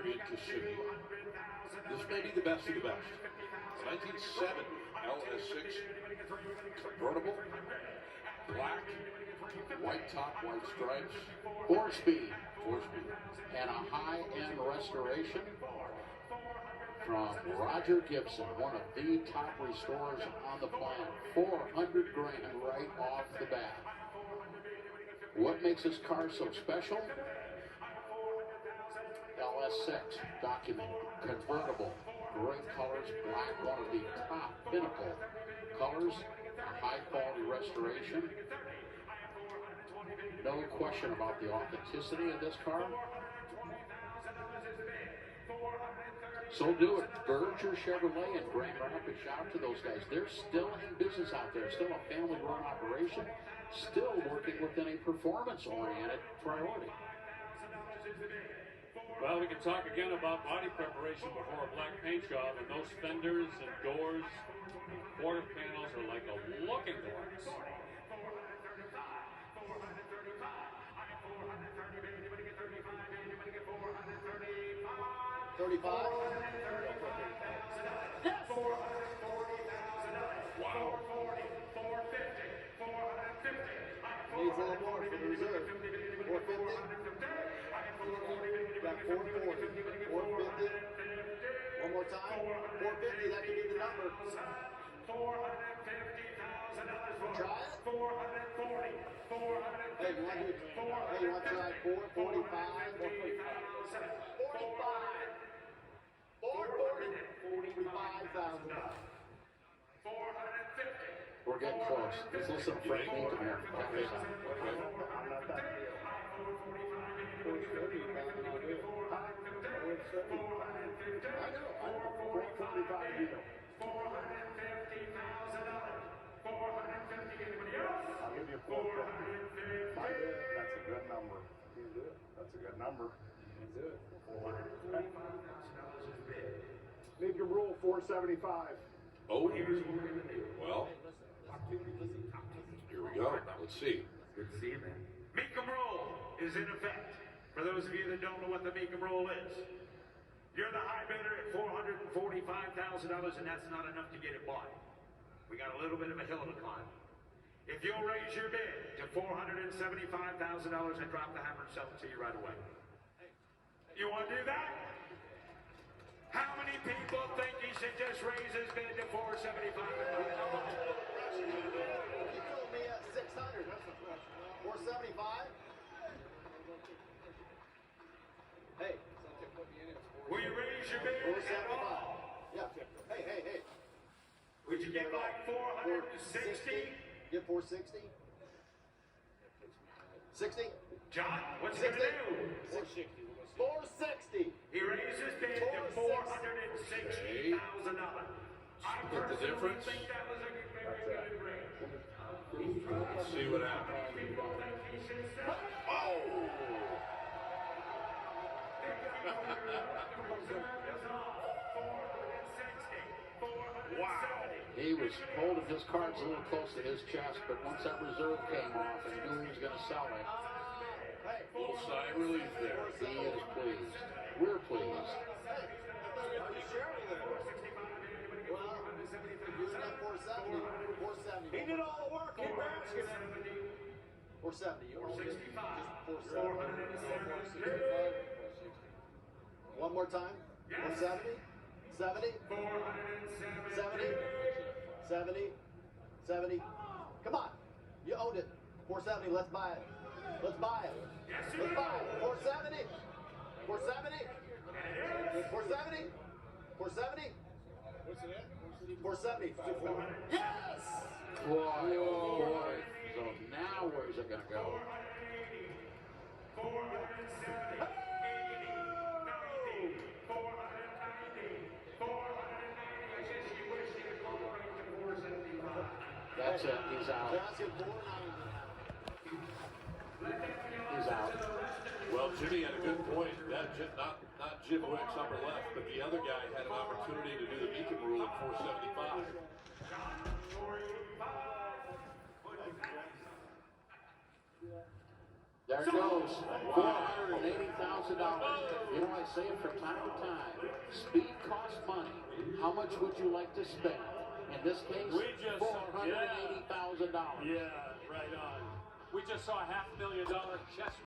here in Kissimmee. This may be the best of the best. 1970 LS6 convertible, black, white top, white stripes, 4-speed, 4-speed. and a high-end restoration from Roger Gibson, one of the top restorers on the planet. 400 grand right off the bat. What makes this car so special? LS6, documented, convertible, great colors, black, one of the top pinnacle colors, a high quality restoration. No question about the authenticity of this car. So do it. Berger Chevrolet in Grand Rapids. Shout out to those guys. They're still in business out there, still a family-run operation, still working within a performance-oriented priority. Well, we can talk again about body preparation before a black paint job, and those fenders and doors, quarter panels are like a looking glass. 35. Yes. Wow. Needs a little more for the reserve. 450. Got 440. 450. One more time. 450. That could be the number. Try it. 440. Hey, you want to try 445? 445. 445,000. 450. We're getting close. Let's listen to Frank Mecum here. Okay. I know. 445 deal. I'll give you 450. That's a good number. That's a good number. Mecum rule 475. Oh, well, here we go. Let's see. Good to see you, man. Mecum rule is in effect. For those of you that don't know what the Mecum rule is, you're the high bidder at $445,000, and that's not enough to get it bought. We got a little bit of a hill to climb. If you'll raise your bid to $475,000, I drop the hammer and sell it to you right away. You want to do that? How many people think he should just raise his bid to $475,000? You told me at 600. 475? Hey. Will you raise your bid at all? Yeah. Hey. Would you get like 460? Get 460? 60? John, what's he gonna do? 460. He raises bid to $460,000. I Split the difference. think that was a very good raise. Let's see what happens. Oh! Wow. He was holding his cards a little close to his chest, but once that reserve came off and he knew he was going to sell it, Little sigh of relief there. he is pleased. We're pleased. He did all the work in basket. 470. 465. 470. One more time. 470. 70. 70. 70. 70. Come on. You owned it. 470. Let's buy it. Let's buy it. Let's buy it. 470. 470. 470. 470. What's it at? 470. Yes! Boy, oh boy. So now where's it going to go? 470, 80, 90, 490, 490. I guess you wish you could call right to 475. That's it. He's out. He's out. Well, Jimmy had a good point. That not Jim who X upper left, but the other guy had an opportunity to do the Mecum rule at 475. There it goes. $480,000. You know, I say it from time to time. Speed costs money. How much would you like to spend? In this case, $480,000. Yeah, right on. We just saw a $500,000 chest